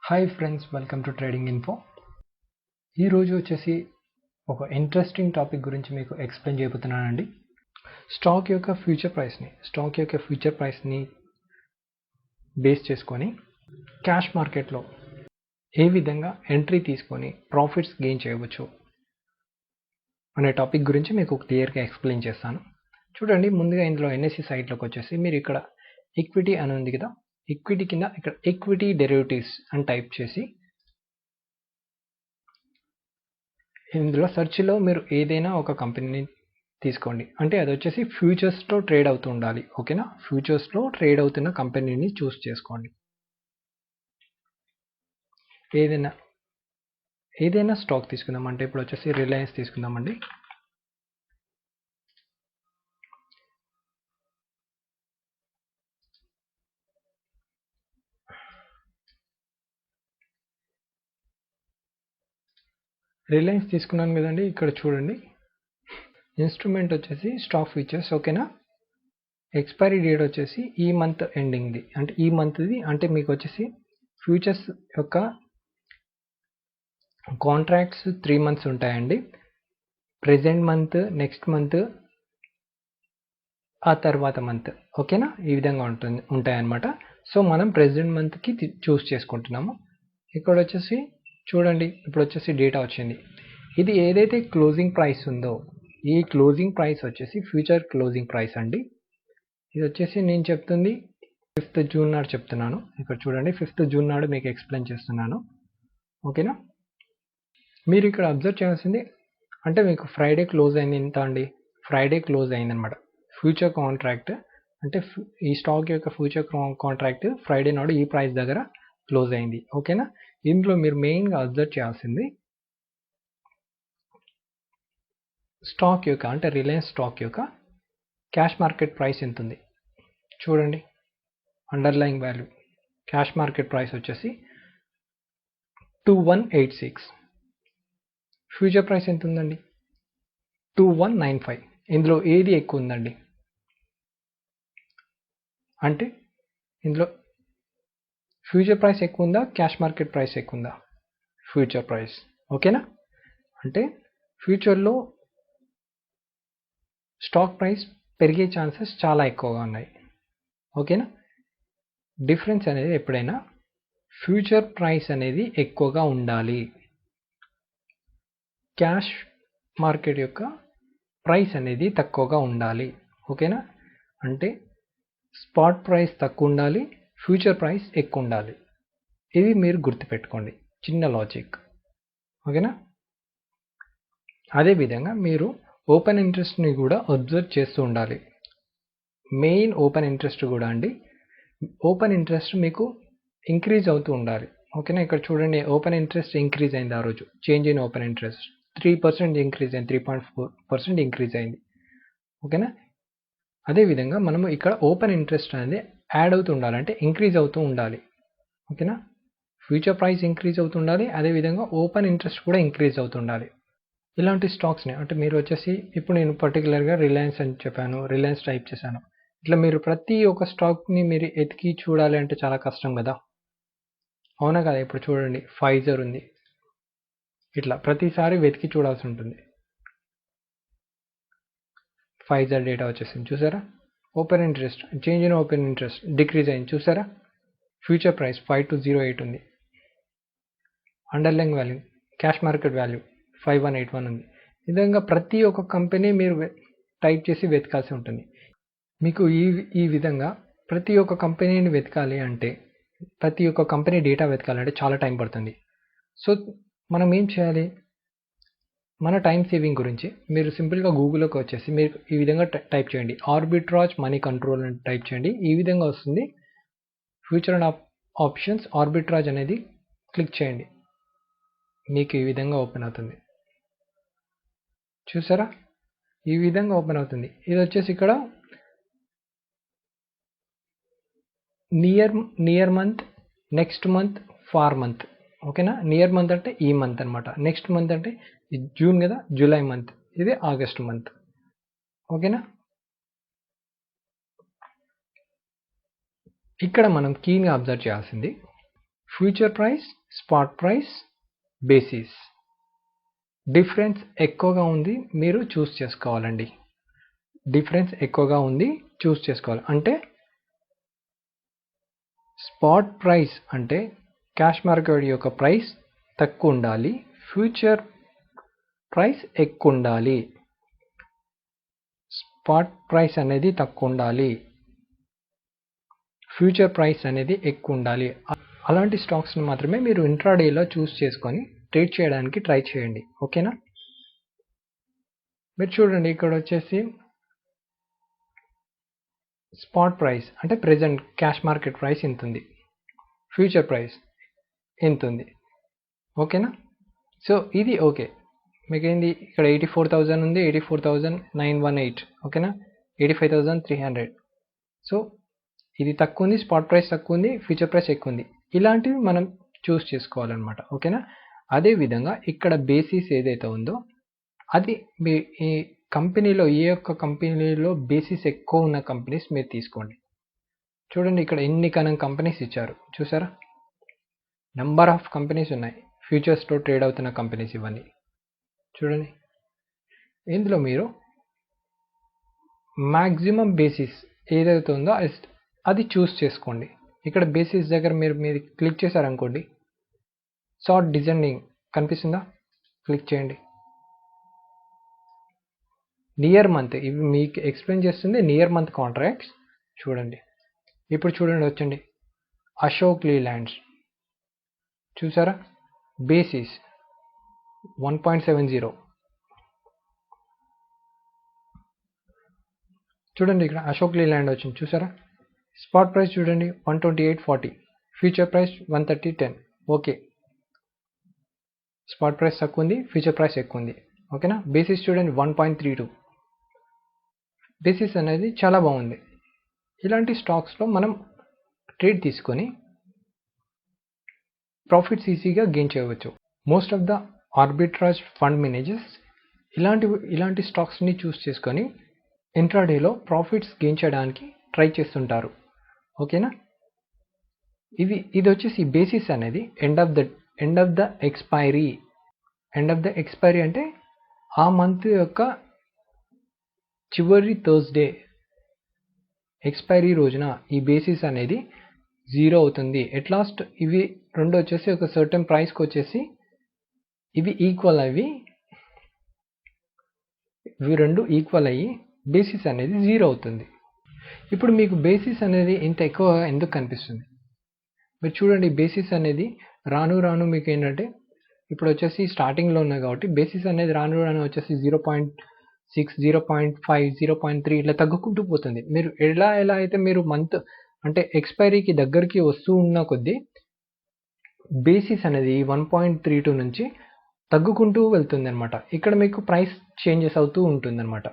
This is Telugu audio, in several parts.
Hi friends, welcome to trading info. ఈరోజు వచ్చేసి ఒక ఇంట్రెస్టింగ్ టాపిక్ గురించి మీకు ఎక్స్ప్లెయిన్ చేయబోతున్నానండి. స్టాక్ యొక్క ఫ్యూచర్ ప్రైస్ని బేస్ చేసుకొని క్యాష్ మార్కెట్లో ఏ విధంగా ఎంట్రీ తీసుకొని ప్రాఫిట్స్ గెయిన్ చేయవచ్చు అనే టాపిక్ గురించి మీకు క్లియర్గా ఎక్స్ప్లెయిన్ చేస్తాను. చూడండి, ముందుగా ఇందులో ఎన్ఎస్సి సైట్లోకి వచ్చేసి మీరు ఇక్కడ ఈక్విటీ అని ఉంది కదా, ఈక్విటీ కింద ఇక్కడ ఈక్విటీ డెరివేటివ్స్ అని టైప్ చేసి ఇందులో సెర్చ్లో మీరు ఏదైనా ఒక కంపెనీని తీసుకోండి. అంటే అది వచ్చేసి ఫ్యూచర్స్లో ట్రేడ్ అవుతూ ఉండాలి. ఓకేనా, ఫ్యూచర్స్లో ట్రేడ్ అవుతున్న కంపెనీని చూస్ చేసుకోండి. ఏదైనా స్టాక్ తీసుకుందాం. అంటే ఇప్పుడు వచ్చేసి రిలయన్స్ తీసుకుందామండి. రిలయన్స్ తీసుకున్నాను కదండి. ఇక్కడ చూడండి, ఇన్స్ట్రుమెంట్ వచ్చేసి స్టాక్ ఫ్యూచర్స్. ఓకేనా, ఎక్స్పైరీ డేట్ వచ్చేసి ఈ మంత్ ఎండింగ్ది, అంటే ఈ మంత్ది. అంటే మీకు వచ్చేసి ఫ్యూచర్స్ యొక్క కాంట్రాక్ట్స్ 3 months ఉంటాయండి. ప్రెజెంట్ మంత్, నెక్స్ట్ మంత్, ఆ తర్వాత మంత్. ఓకేనా, ఈ విధంగా ఉంటాయన్నమాట. సో మనం ప్రెజెంట్ మంత్కి చూస్ చేసుకుంటున్నాము. ఇక్కడ వచ్చేసి చూడండి, ఇప్పుడు వచ్చేసి డేటా వచ్చింది. ఇది ఏదైతే క్లోజింగ్ ప్రైస్ ఉందో ఈ క్లోజింగ్ ప్రైస్ వచ్చేసి ఫ్యూచర్ క్లోజింగ్ ప్రైస్ అండి. ఇది వచ్చేసి నేను చెప్తుంది 5th June నాడు చెప్తున్నాను. ఇక్కడ చూడండి, 5th June నాడు మీకు ఎక్స్ప్లెయిన్ చేస్తున్నాను. ఓకేనా, మీరు ఇక్కడ అబ్జర్వ్ చేయాల్సింది అంటే మీకు ఫ్రైడే క్లోజ్ అయింది ఎంత అండి? ఫ్రైడే క్లోజ్ అయిందనమాట. ఫ్యూచర్ కాంట్రాక్ట్ అంటే ఈ స్టాక్ యొక్క ఫ్యూచర్ కాంట్రాక్ట్ ఫ్రైడే నాడు ఈ ప్రైస్ దగ్గర క్లోజ్ అయింది. ఓకేనా, ఇందులో మీరు మెయిన్గా అబ్జర్వ్ చేయాల్సింది స్టాక్ యొక్క అంటే రిలయన్స్ స్టాక్ యొక్క క్యాష్ మార్కెట్ ప్రైస్ ఎంత ఉంది చూడండి. Underlying value cash market price వచ్చేసి 2186. ఫ్యూచర్ ప్రైస్ ఎంత ఉందండి? 2195. ఇందులో ఏది ఎక్కువ ఉందండి? అంటే ఇందులో ఫ్యూచర్ ప్రైస్ ఎక్కువ ఉందా, క్యాష్ మార్కెట్ ప్రైస్ ఎక్కువ ఉందా? Future price. ఓకేనా, అంటే ఫ్యూచర్లో స్టాక్ ప్రైస్ పెరిగే ఛాన్సెస్ చాలా ఎక్కువగా ఉన్నాయి. ఓకేనా, డిఫరెన్స్ అనేది ఎప్పుడైనా ఫ్యూచర్ ప్రైస్ అనేది ఎక్కువగా ఉండాలి, క్యాష్ మార్కెట్ యొక్క ప్రైస్ అనేది తక్కువగా ఉండాలి. ఓకేనా, అంటే స్పాట్ ప్రైస్ తక్కువ ఉండాలి, ఫ్యూచర్ ప్రైస్ ఎక్కువ ఉండాలి. ఇది మీరు గుర్తుపెట్టుకోండి, చిన్న లాజిక్. ఓకేనా, అదేవిధంగా మీరు ఓపెన్ ఇంట్రెస్ట్ని కూడా అబ్జర్వ్ చేస్తూ ఉండాలి. మెయిన్ ఓపెన్ ఇంట్రెస్ట్ కూడా అండి, ఓపెన్ ఇంట్రెస్ట్ మీకు ఇంక్రీజ్ అవుతూ ఉండాలి. ఓకేనా, ఇక్కడ చూడండి, ఓపెన్ ఇంట్రెస్ట్ ఇంక్రీజ్ అయింది. ఆ రోజు change in open interest 3% increase అయింది, 3.4% ఇంక్రీజ్ అయింది. ఓకేనా, అదేవిధంగా మనము ఇక్కడ ఓపెన్ ఇంట్రెస్ట్ అనేది యాడ్ అవుతూ ఉండాలి, అంటే ఇంక్రీజ్ అవుతూ ఉండాలి. ఓకేనా, ఫ్యూచర్ ప్రైస్ ఇంక్రీజ్ అవుతూ ఉండాలి, అదేవిధంగా ఓపెన్ ఇంట్రెస్ట్ కూడా ఇంక్రీజ్ అవుతూ ఉండాలి. ఇలాంటి స్టాక్స్ని అంటే మీరు వచ్చేసి ఇప్పుడు నేను పర్టికులర్గా రిలయన్స్ అని చెప్పాను, రిలయన్స్ టైప్ చేశాను. ఇట్లా మీరు ప్రతి ఒక్క స్టాక్ని మీరు ఎతికి చూడాలి అంటే చాలా కష్టం కదా, అవునా కదా? ఇప్పుడు చూడండి, ఫైజర్ ఉంది, ఇట్లా ప్రతిసారి వెతికి చూడాల్సి ఉంటుంది. ఫైజర్ డేటా వచ్చేసింది చూసారా. Open interest, change in open interest decrease అయింది చూసారా. ఫ్యూచర్ ప్రైస్ 5208 ఉంది. Underline value cash market value 5181 ఉంది. ఈ విధంగా ప్రతి ఒక్క కంపెనీ మీరు టైప్ చేసి వెతకాల్సి ఉంటుంది. మీకు ఈ విధంగా ప్రతి ఒక్క కంపెనీని వెతకాలి అంటే, ప్రతి ఒక్క కంపెనీ డేటా వెతకాలంటే చాలా టైం పడుతుంది. సో మనం ఏం చేయాలి, మన టైం సేవింగ్ గురించి మీరు సింపుల్గా గూగుల్లోకి వచ్చేసి మీరు ఈ విధంగా టైప్ చేయండి, ఆర్బిట్రాజ్ మనీ కంట్రోల్ అని టైప్ చేయండి. ఈ విధంగా వస్తుంది. ఫ్యూచర్ అండ్ ఆప్షన్స్ ఆర్బిట్రాజ్ అనేది క్లిక్ చేయండి, మీకు ఈ విధంగా ఓపెన్ అవుతుంది చూసారా. ఈ విధంగా ఓపెన్ అవుతుంది. ఇది వచ్చేసి ఇక్కడ near month, next month, far month. ఓకేనా, నియర్ మంత్ అంటే ఈ మంత్ అనమాట, నెక్స్ట్ మంత్ అంటే జూన్ కదా, జూలై మంత్, ఇది ఆగస్ట్ మంత్. ఓకేనా, ఇక్కడ మనం కీగా అబ్జర్వ్ చేయాల్సింది future price, spot price, basis. Difference ఎక్కువగా ఉంది, మీరు చూస్ చేసుకోవాలండి. డిఫరెన్స్ ఎక్కువగా ఉంది, చూస్ చేసుకోవాలి. అంటే స్పాట్ ప్రైస్ అంటే క్యాష్ మార్కెట్ యొక్క ప్రైస్ తక్కువ ఉండాలి, ఫ్యూచర్ ప్రైస్ ఎక్కువ ఉండాలి. స్పాట్ ప్రైస్ అనేది తక్కువ ఉండాలి, ఫ్యూచర్ ప్రైస్ అనేది ఎక్కువ ఉండాలి. అలాంటి స్టాక్స్ని మాత్రమే మీరు ఇంట్రాడేలో చూస్ చేసుకొని ట్రేడ్ చేయడానికి ట్రై చేయండి. ఓకేనా? మీరు చూడండి, ఇక్కడ వచ్చేసి స్పాట్ ప్రైస్ అంటే ప్రెజెంట్ క్యాష్ మార్కెట్ ప్రైస్ ఎంత ఉంది, ఫ్యూచర్ ప్రైస్ ఎంత ఉంది. ఓకేనా? సో ఇది ఓకే. మీకు ఏంది ఇక్కడ 84,000 ఉంది, 84,918. ఓకేనా? 85,300. సో ఇది తక్కువ ఉంది, స్పాట్ ప్రైస్ తక్కువ ఉంది, ఫ్యూచర్ ప్రైస్ ఎక్కువ ఉంది. ఇలాంటివి మనం చూస్ చేసుకోవాలన్నమాట. ఓకేనా? అదేవిధంగా ఇక్కడ బేసిస్ ఏదైతే ఉందో అది మీ ఈ కంపెనీలో ఏ ఒక్క కంపెనీలో బేసిస్ ఎక్కువ ఉన్న కంపెనీస్ మీరు తీసుకోండి. చూడండి, ఇక్కడ ఎన్ని కనం కంపెనీస్ ఇచ్చారు చూసారా? నెంబర్ ఆఫ్ కంపెనీస్ ఉన్నాయి, ఫ్యూచర్స్లో ట్రేడ్ అవుతున్న కంపెనీస్ ఇవన్నీ. చూడండి, ఇందులో మీరు మ్యాక్సిమం బేసిస్ ఏదైతే ఉందో అది చూస్ చేసుకోండి. ఇక్కడ బేసిస్ దగ్గర మీరు క్లిక్ చేశారనుకోండి, షార్ట్ డిజైనింగ్ కనిపిస్తుందా? క్లిక్ చేయండి. నియర్ మంత్, ఇవి మీకు ఎక్స్ప్లెయిన్ చేస్తుంది నియర్ మంత్ కాంట్రాక్ట్స్. చూడండి, ఇప్పుడు చూడండి, వచ్చండి అశోక్ లీలాండ్స్ చూసారా? బేసిస్ 1.70. చూడండి, ఇక్కడ అశోక్ లీలాండ్ వచ్చింది చూసారా? స్పాట్ ప్రైస్ చూడండి 128.40, future price 130.10. Okay, spot price తక్కువ ఉంది, ఫ్యూచర్ ప్రైస్ ఎక్కువ ఉంది. ఓకేనా? బేసిస్ చూడండి 1.32. బేసిస్ అనేది చాలా బాగుంది. ఇలాంటి స్టాక్స్లో మనం ట్రేడ్ తీసుకొని ప్రాఫిట్స్ ఈజీగా గెయిన్ చేయవచ్చు. Most of the arbitrage fund managers ఇలాంటి స్టాక్స్ని చూస్ చేసుకొని ఇంట్రాడేలో ప్రాఫిట్స్ గెయిన్ చేయడానికి ట్రై చేస్తుంటారు. ఓకేనా? ఇది వచ్చేసి బేసిస్ అనేది end of the expiry. End of the expiry అంటే ఆ మంత్ యొక్క చివరి థర్స్డే ఎక్స్పైరీ రోజున ఈ బేసిస్ అనేది 0 అవుతుంది. ఎట్ లాస్ట్ ఇవి రెండు వచ్చేసి ఒక సర్టన్ ప్రైస్కి వచ్చేసి ఇవి రెండు ఈక్వల్ అయ్యి బేసిస్ అనేది 0 అవుతుంది. ఇప్పుడు మీకు బేసిస్ అనేది ఇంత ఎక్కువ ఎందుకు కనిపిస్తుంది? మీరు చూడండి, బేసిస్ అనేది రాను మీకు ఏంటంటే ఇప్పుడు వచ్చేసి స్టార్టింగ్లో ఉన్నాయి కాబట్టి బేసిస్ అనేది రాను వచ్చేసి 0.6, 0.5, 0.3 ఇట్లా తగ్గుకుంటూ పోతుంది. మీరు ఎలా అయితే మీరు మంత్ అంటే ఎక్స్పైరీకి దగ్గరికి వస్తూ ఉన్న కొద్దీ బేసిస్ అనేది 1.32 నుంచి తగ్గుకుంటూ వెళ్తుంది అనమాట. ఇక్కడ మీకు ప్రైస్ చేంజెస్ అవుతూ ఉంటుంది అనమాట.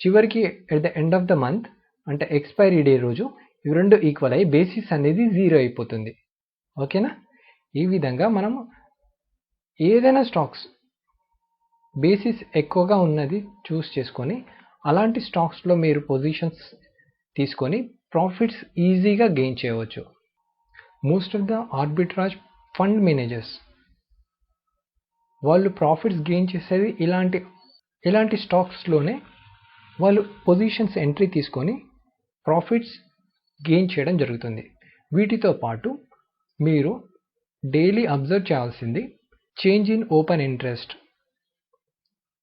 చివరికి at the end of the month అంటే ఎక్స్పైరీ డే రోజు ఇవి రెండు ఈక్వల్ అయ్యి బేసిస్ అనేది 0 అయిపోతుంది. ఓకేనా? ఈ విధంగా మనం ఏదైనా స్టాక్స్ బేసిస్ ఎక్కువగా ఉన్నది చూస్ చేసుకొని అలాంటి స్టాక్స్లో మీరు పొజిషన్స్ తీసుకొని ప్రాఫిట్స్ ఈజీగా గెయిన్ చేయవచ్చు. Most of the arbitrage fund managers వాళ్ళు ప్రాఫిట్స్ గెయిన్ చేసేది ఇలాంటి స్టాక్స్లోనే వాళ్ళు పొజిషన్స్ ఎంట్రీ తీసుకొని ప్రాఫిట్స్ గెయిన్ చేయడం జరుగుతుంది. వీటితో పాటు మీరు డైలీ అబ్జర్వ్ చేయాల్సింది చేంజ్ ఇన్ ఓపెన్ ఇంట్రెస్ట్.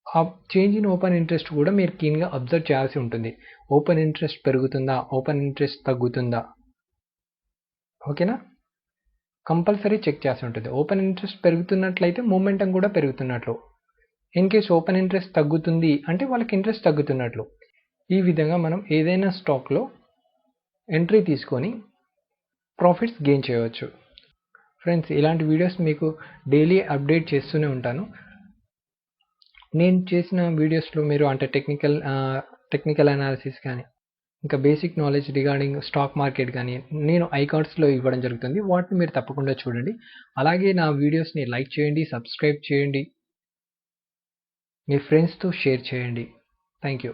ఆ చేంజ్ ఇన్ ఓపెన్ ఇంట్రెస్ట్ కూడా మీరు కీన్గా అబ్జర్వ్ చేయాల్సి ఉంటుంది. ఓపెన్ ఇంట్రెస్ట్ పెరుగుతుందా, ఓపెన్ ఇంట్రెస్ట్ తగ్గుతుందా? ఓకేనా? కంపల్సరీ చెక్ చేయాల్సి ఉంటుంది. ఓపెన్ ఇంట్రెస్ట్ పెరుగుతున్నట్లయితే మూమెంటం కూడా పెరుగుతున్నట్లు. ఇన్ కేస్ ఓపెన్ ఇంట్రెస్ట్ తగ్గుతుంది అంటే వాళ్ళకి ఇంట్రెస్ట్ తగ్గుతున్నట్లు. ఈ విధంగా మనం ఏదైనా స్టాక్లో ఎంట్రీ తీసుకొని ప్రాఫిట్స్ గెయిన్ చేయవచ్చు. ఫ్రెండ్స్, ఇలాంటి వీడియోస్ మీకు డైలీ అప్డేట్ చేస్తూనే ఉంటాను. నేను చేసిన వీడియోస్లో మీరు అంటే టెక్నికల్ అనాలిసిస్ కానీ ఇంకా basic knowledge regarding stock market కానీ నేను ఐకార్డ్స్లో ఇవ్వడం జరుగుతుంది. వాటిని మీరు తప్పకుండా చూడండి. అలాగే నా వీడియోస్ని లైక్ చేయండి, సబ్స్క్రైబ్ చేయండి, మీ ఫ్రెండ్స్తో షేర్ చేయండి. Thank you.